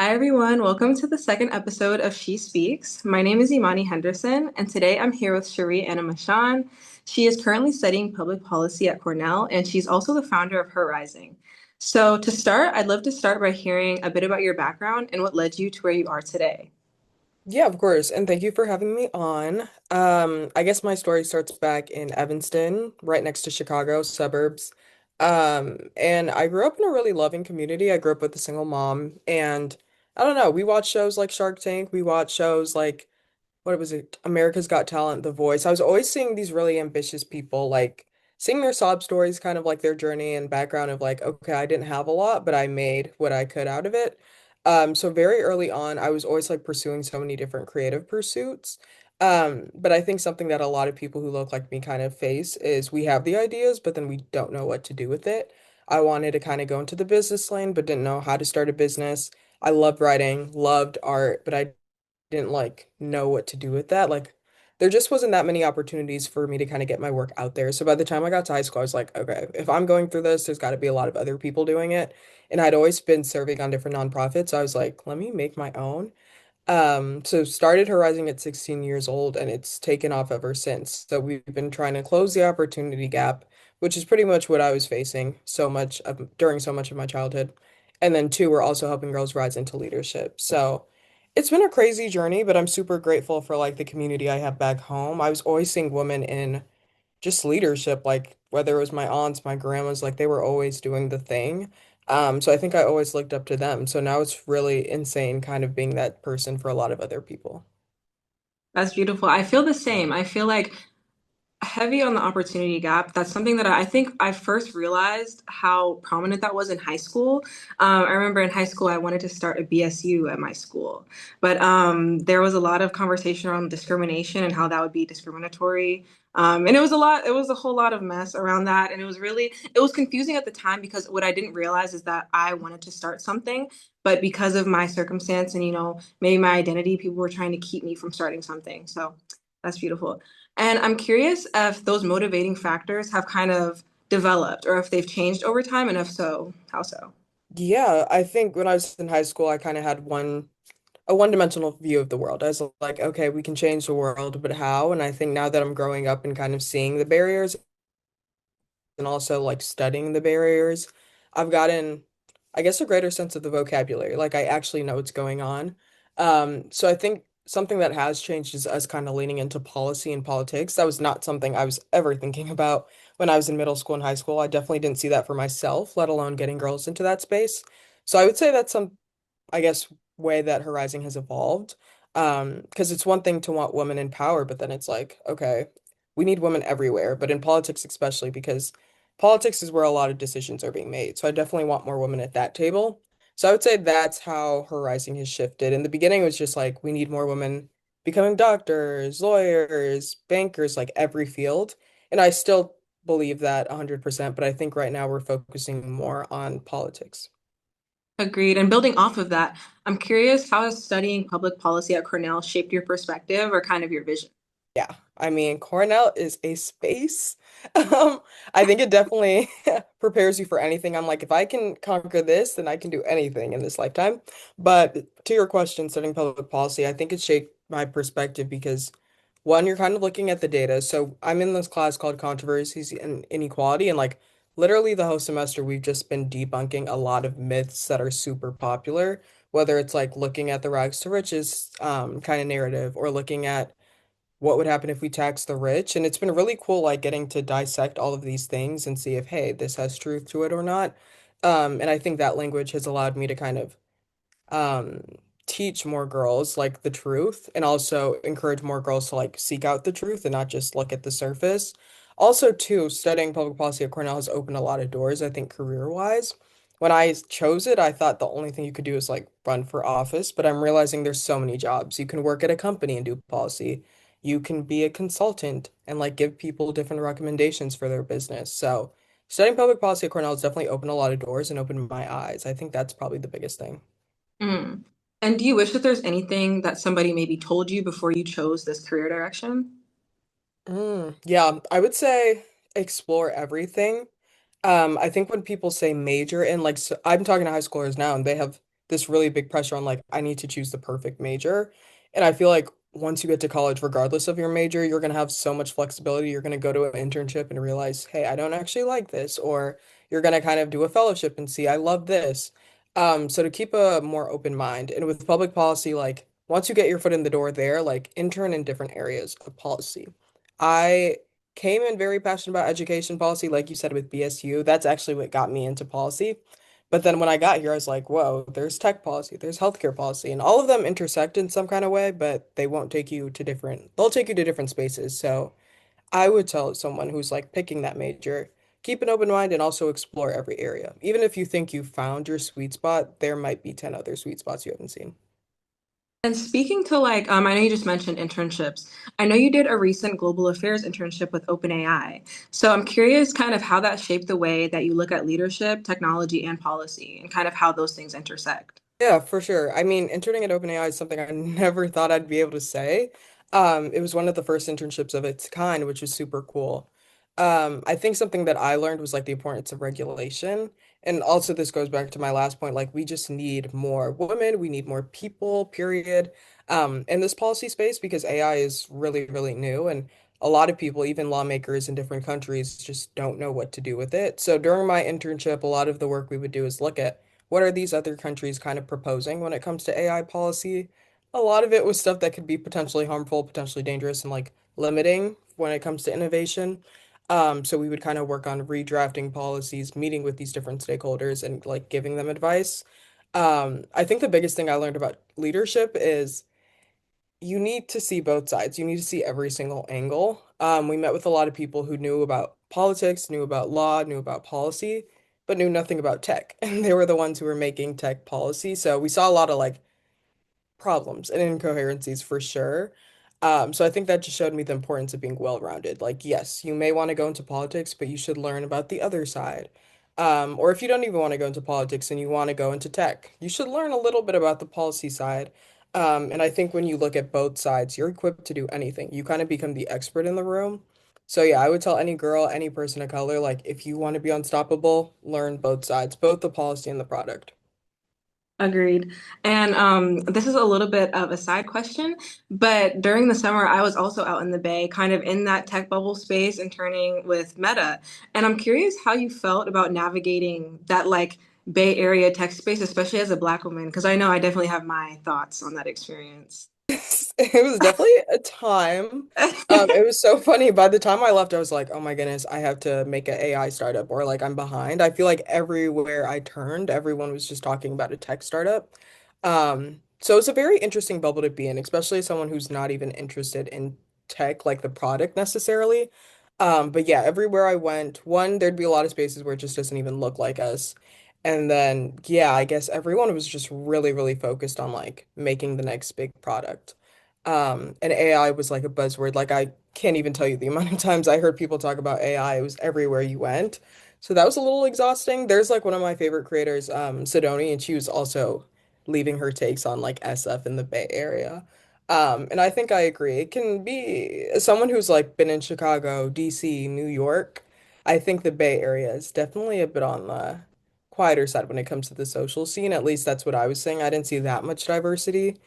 Hi, everyone. Welcome to the second episode of She Speaks. My name is Imani Henderson, and today I'm here with Cherie Animashaun. She is currently studying public policy at Cornell, and she's also the founder of Her Rising. So, to start, I'd love to start by hearing a bit about your background and what led you to where you are today. Yeah, of course. And thank you for having me on. I guess my story starts back in Evanston, right next to Chicago, suburbs. And I grew up in a really loving community. I grew up with a single mom, and I don't know, we watched shows like Shark Tank, we watched shows like what was it? America's Got Talent, The Voice. I was always seeing these really ambitious people, like seeing their sob stories, kind of like their journey and background of like, okay, I didn't have a lot, but I made what I could out of it. So very early on, I was always like pursuing so many different creative pursuits. But I think something that a lot of people who look like me kind of face is we have the ideas, but then we don't know what to do with it. I wanted to kind of go into the business lane, but didn't know how to start a business. I loved writing, loved art, but I didn't like know what to do with that. Like there just wasn't that many opportunities for me to kind of get my work out there. So by the time I got to high school, I was like, okay, if I'm going through this, there's got to be a lot of other people doing it. And I'd always been serving on different nonprofits. So I was like, let me make my own. So started Horizon at 16 years old and it's taken off ever since. So we've been trying to close the opportunity gap, which is pretty much what I was facing during so much of my childhood. And then two, we're also helping girls rise into leadership. So it's been a crazy journey, but I'm super grateful for like the community I have back home. I was always seeing women in just leadership, like whether it was my aunts, my grandmas, like they were always doing the thing. So I think I always looked up to them. So now it's really insane kind of being that person for a lot of other people. That's beautiful. I feel the same. I feel like heavy on the opportunity gap. That's something that I think I first realized how prominent that was in high school. I remember in high school, I wanted to start a BSU at my school, but there was a lot of conversation around discrimination and how that would be discriminatory. And it was a lot, it was a whole lot of mess around that. And it was confusing at the time because what I didn't realize is that I wanted to start something, but because of my circumstance and, maybe my identity, people were trying to keep me from starting something. So that's beautiful. And I'm curious if those motivating factors have kind of developed or if they've changed over time, and if so, how so? Yeah, I think when I was in high school, I kind of had a one-dimensional view of the world. I was like, okay, we can change the world, but how? And I think now that I'm growing up and kind of seeing the barriers and also like studying the barriers, I've gotten, I guess, a greater sense of the vocabulary. Like I actually know what's going on. So I think something that has changed is us kind of leaning into policy and politics. That was not something I was ever thinking about when I was in middle school and high school. I definitely didn't see that for myself, let alone getting girls into that space. So I would say that's I guess, way that Horizon has evolved. Because it's one thing to want women in power, but then it's like, okay, we need women everywhere, but in politics especially, because politics is where a lot of decisions are being made. So I definitely want more women at that table. So I would say that's how Horizon has shifted. In the beginning, it was just like we need more women becoming doctors, lawyers, bankers, like every field. And I still believe that 100%, but I think right now we're focusing more on politics. Agreed. And building off of that, I'm curious, how has studying public policy at Cornell shaped your perspective or kind of your vision? Yeah, I mean, Cornell is a space. Um, I think it definitely prepares you for anything. I'm like, if I can conquer this, then I can do anything in this lifetime. But to your question, studying public policy, I think it shaped my perspective because one, you're kind of looking at the data. So I'm in this class called Controversies and Inequality, and like literally the whole semester, we've just been debunking a lot of myths that are super popular, whether it's like looking at the rags to riches kind of narrative or looking at what would happen if we tax the rich? And it's been really cool, like getting to dissect all of these things and see if, hey, this has truth to it or not. And I think that language has allowed me to kind of um, teach more girls like the truth and also encourage more girls to like seek out the truth and not just look at the surface. Also, too, studying public policy at Cornell has opened a lot of doors, I think, career-wise. When I chose it, I thought the only thing you could do is like run for office, but I'm realizing there's so many jobs. You can work at a company and do policy. You can be a consultant and like give people different recommendations for their business. So, studying public policy at Cornell has definitely opened a lot of doors and opened my eyes. I think that's probably the biggest thing. Mm. And do you wish that there's anything that somebody maybe told you before you chose this career direction? Yeah, I would say explore everything. I think when people say major and like so I'm talking to high schoolers now and they have this really big pressure on like I need to choose the perfect major. And I feel like once you get to college, regardless of your major, you're gonna have so much flexibility. You're gonna go to an internship and realize, hey, I don't actually like this, or you're gonna kind of do a fellowship and see, I love this. So to keep a more open mind, and with public policy, like once you get your foot in the door there, like intern in different areas of policy. I came in very passionate about education policy, like you said with BSU. That's actually what got me into policy. But then when I got here, I was like, whoa, there's tech policy, there's healthcare policy, and all of them intersect in some kind of way, but they won't take you to they'll take you to different spaces. So I would tell someone who's like picking that major, keep an open mind and also explore every area. Even if you think you found your sweet spot, there might be 10 other sweet spots you haven't seen. And speaking to like, I know you just mentioned internships. I know you did a recent global affairs internship with OpenAI. So I'm curious kind of how that shaped the way that you look at leadership, technology, and policy, and kind of how those things intersect. Yeah, for sure. I mean, interning at OpenAI is something I never thought I'd be able to say. It was one of the first internships of its kind, which was super cool. I think something that I learned was like the importance of regulation. And also this goes back to my last point, like we just need more women, we need more people, period. In this policy space because AI is really, really new and a lot of people, even lawmakers in different countries, just don't know what to do with it. So during my internship, a lot of the work we would do is look at what are these other countries kind of proposing when it comes to AI policy? A lot of it was stuff that could be potentially harmful, potentially dangerous, and like limiting when it comes to innovation. So we would kind of work on redrafting policies, meeting with these different stakeholders and like giving them advice. I think the biggest thing I learned about leadership is you need to see both sides. You need to see every single angle. We met with a lot of people who knew about politics, knew about law, knew about policy, but knew nothing about tech. And they were the ones who were making tech policy. So we saw a lot of like problems and incoherencies for sure. So I think that just showed me the importance of being well-rounded. Like, yes, you may want to go into politics, but you should learn about the other side. Or if you don't even want to go into politics and you want to go into tech, you should learn a little bit about the policy side. And I think when you look at both sides, you're equipped to do anything. You kind of become the expert in the room. So yeah, I would tell any girl, any person of color, like if you want to be unstoppable, learn both sides, both the policy and the product. Agreed. And this is a little bit of a side question, but during the summer, I was also out in the Bay, kind of in that tech bubble space, interning with Meta. And I'm curious how you felt about navigating that like Bay Area tech space, especially as a Black woman, because I know I definitely have my thoughts on that experience. It was definitely a time. It was so funny. By the time I left, I was like, oh my goodness, I have to make an AI startup or like I'm behind. I feel like everywhere I turned, everyone was just talking about a tech startup. So it's a very interesting bubble to be in, especially as someone who's not even interested in tech, like the product necessarily. But yeah, everywhere I went, one, there'd be a lot of spaces where it just doesn't even look like us. And then, yeah, I guess everyone was just really, really focused on like making the next big product. And AI was like a buzzword. Like I can't even tell you the amount of times I heard people talk about AI. It was everywhere you went. So that was a little exhausting. There's like one of my favorite creators, Sidoni, and she was also leaving her takes on like SF in the Bay Area. And I think I agree. It can be as someone who's like been in Chicago, DC, New York. I think the Bay Area is definitely a bit on the quieter side when it comes to the social scene. At least that's what I was saying. I didn't see that much diversity.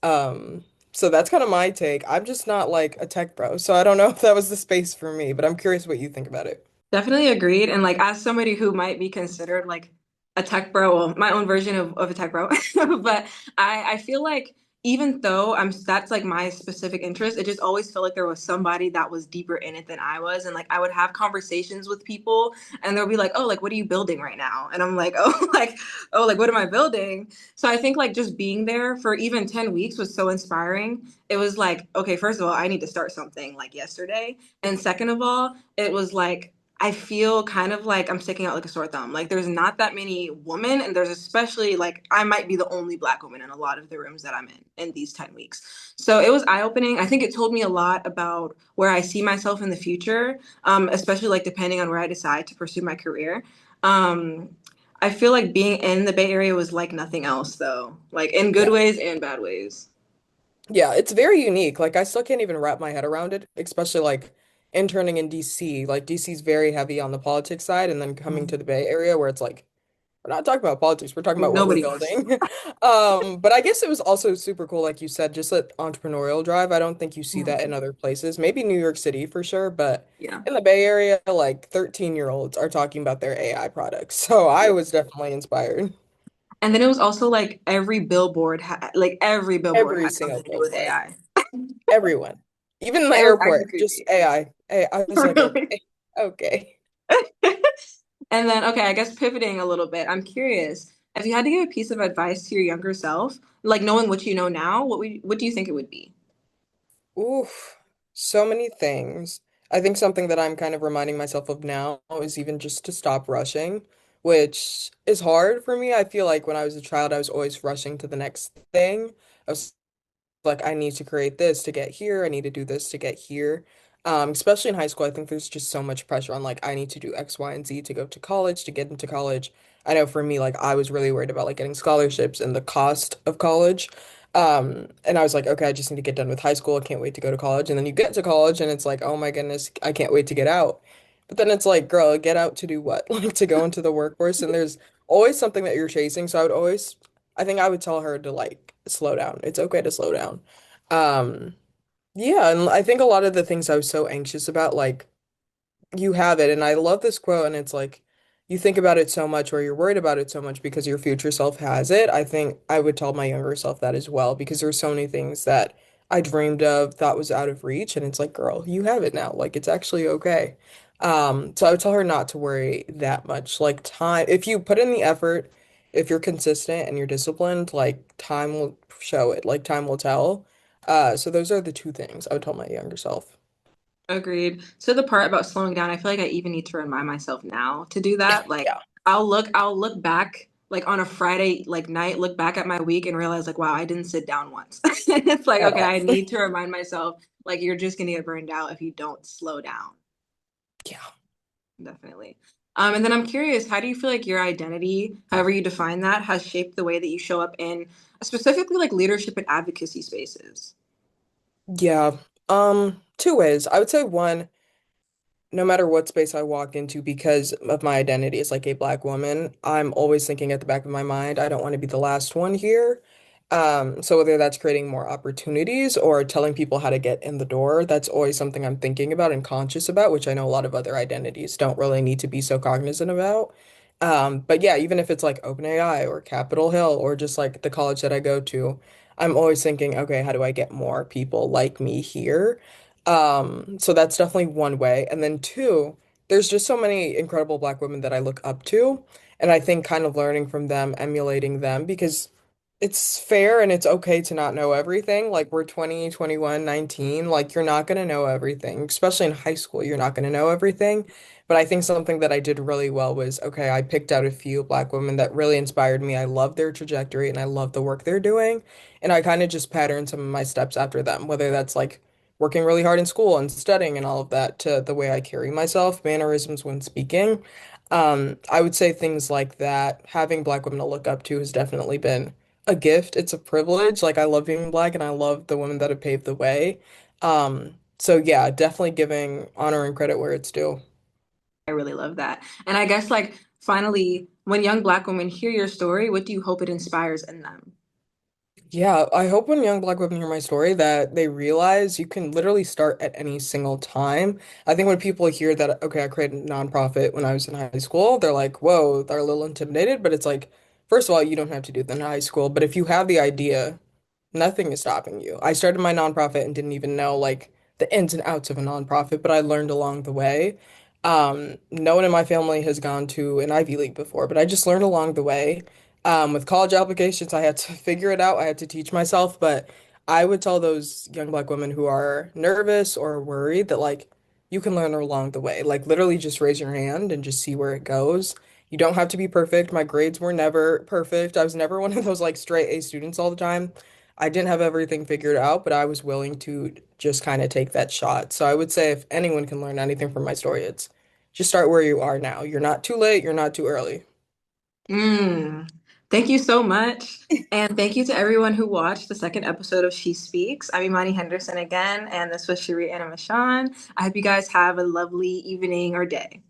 Um, so that's kind of my take. I'm just not like a tech bro, so I don't know if that was the space for me, but I'm curious what you think about it. Definitely agreed. And like as somebody who might be considered like a tech bro, well, my own version of a tech bro, but I feel like even though that's like my specific interest, it just always felt like there was somebody that was deeper in it than I was. And like I would have conversations with people and they'll be like, oh, like what are you building right now? And I'm like, oh, like what am I building? So I think like just being there for even 10 weeks was so inspiring. It was like, okay, first of all, I need to start something like yesterday. And second of all, it was like I feel kind of like I'm sticking out like a sore thumb. Like there's not that many women, and there's especially like I might be the only Black woman in a lot of the rooms that I'm in these 10 weeks. So it was eye-opening. I think it told me a lot about where I see myself in the future, especially like depending on where I decide to pursue my career. Um, I feel like being in the Bay Area was like nothing else, though, like in good Yeah. ways and bad ways. Yeah, it's very unique. Like I still can't even wrap my head around it, especially like interning in DC. Like DC's very heavy on the politics side and then coming to the Bay Area where it's like we're not talking about politics. We're talking about what we're Nobody wants. building. But I guess it was also super cool, like you said, just that entrepreneurial drive. I don't think you see that in Mhm. other places. Maybe New York City for sure, but Yeah. in the Bay Area, like 13-year-olds are talking about their AI products. So I Yeah. was definitely inspired. And then it was also like every billboard Every had single something to do with billboard, AI. everyone, even in the It was actually airport, just creepy. AI. I was like, Really. okay, okay. And then, okay, I guess pivoting a little bit, I'm curious, if you had to give a piece of advice to your younger self, like knowing what you know now, what do you think it would be? Oof, so many things. I think something that I'm kind of reminding myself of now is even just to stop rushing, which is hard for me. I feel like when I was a child, I was always rushing to the next thing. I was like I need to create this to get here. I need to do this to get here. Especially in high school, I think there's just so much pressure on like I need to do X, Y, and Z to go to college, to get into college. I know for me, like I was really worried about like getting scholarships and the cost of college. And I was like, okay, I just need to get done with high school. I can't wait to go to college. And then you get to college and it's like, oh my goodness, I can't wait to get out. But then it's like, girl, get out to do what? Like to go into the workforce. And there's always something that you're chasing. So I think I would tell her to like slow down. It's okay to slow down. Um, yeah, and I think a lot of the things I was so anxious about, like you have it. And I love this quote, and it's like you think about it so much or you're worried about it so much because your future self has it. I think I would tell my younger self that as well because there's so many things that I dreamed of, thought was out of reach, and it's like, girl, you have it now. Like it's actually okay. So I would tell her not to worry that much. Like time, if you put in the effort, if you're consistent and you're disciplined, like time will show it. Like time will tell. So those are the two things I would tell my younger self. Agreed. So the part about slowing down, I feel like I even need to remind myself now to do that. Like Yeah. I'll look back like on a Friday like night, look back at my week and realize like, wow, I didn't sit down once. It's like, At okay, all. I need to remind myself like you're just gonna get burned out if you don't slow down. Yeah. Definitely. And then I'm curious, how do you feel like your identity, however you define that, has shaped the way that you show up in specifically like leadership and advocacy spaces? Yeah. Two ways. I would say one, no matter what space I walk into, because of my identity as like a black woman, I'm always thinking at the back of my mind, I don't want to be the last one here. So whether that's creating more opportunities or telling people how to get in the door, that's always something I'm thinking about and conscious about, which I know a lot of other identities don't really need to be so cognizant about. But yeah, even if it's like OpenAI or Capitol Hill or just like the college that I go to, I'm always thinking, okay, how do I get more people like me here? So that's definitely one way. And then two, there's just so many incredible black women that I look up to. And I think kind of learning from them, emulating them, because it's fair and it's okay to not know everything. Like we're 20, 21, 19. Like you're not going to know everything, especially in high school. You're not going to know everything. But I think something that I did really well was, okay, I picked out a few black women that really inspired me. I love their trajectory and I love the work they're doing. And I kind of just patterned some of my steps after them, whether that's like working really hard in school and studying and all of that to the way I carry myself, mannerisms when speaking. I would say things like that. Having black women to look up to has definitely been a gift. It's a privilege. Like I love being black and I love the women that have paved the way. So yeah, definitely giving honor and credit where it's due. I really love that. And I guess like finally, when young Black women hear your story, what do you hope it inspires in them? Yeah, I hope when young black women hear my story that they realize you can literally start at any single time. I think when people hear that, okay, I created a nonprofit when I was in high school, they're like, whoa, they're a little intimidated. But it's like, first of all, you don't have to do that in high school. But if you have the idea, nothing is stopping you. I started my nonprofit and didn't even know like the ins and outs of a nonprofit, but I learned along the way. No one in my family has gone to an Ivy League before, but I just learned along the way. With college applications, I had to figure it out. I had to teach myself, but I would tell those young black women who are nervous or worried that like you can learn along the way. Like literally just raise your hand and just see where it goes. You don't have to be perfect. My grades were never perfect. I was never one of those like straight A students all the time. I didn't have everything figured out, but I was willing to just kind of take that shot. So I would say if anyone can learn anything from my story, it's just start where you are now. You're not too late, you're not too early. Mm. Thank you so much. And thank you to everyone who watched the second episode of She Speaks. I'm Imani Henderson again, and this was Cherie Animashaun. I hope you guys have a lovely evening or day.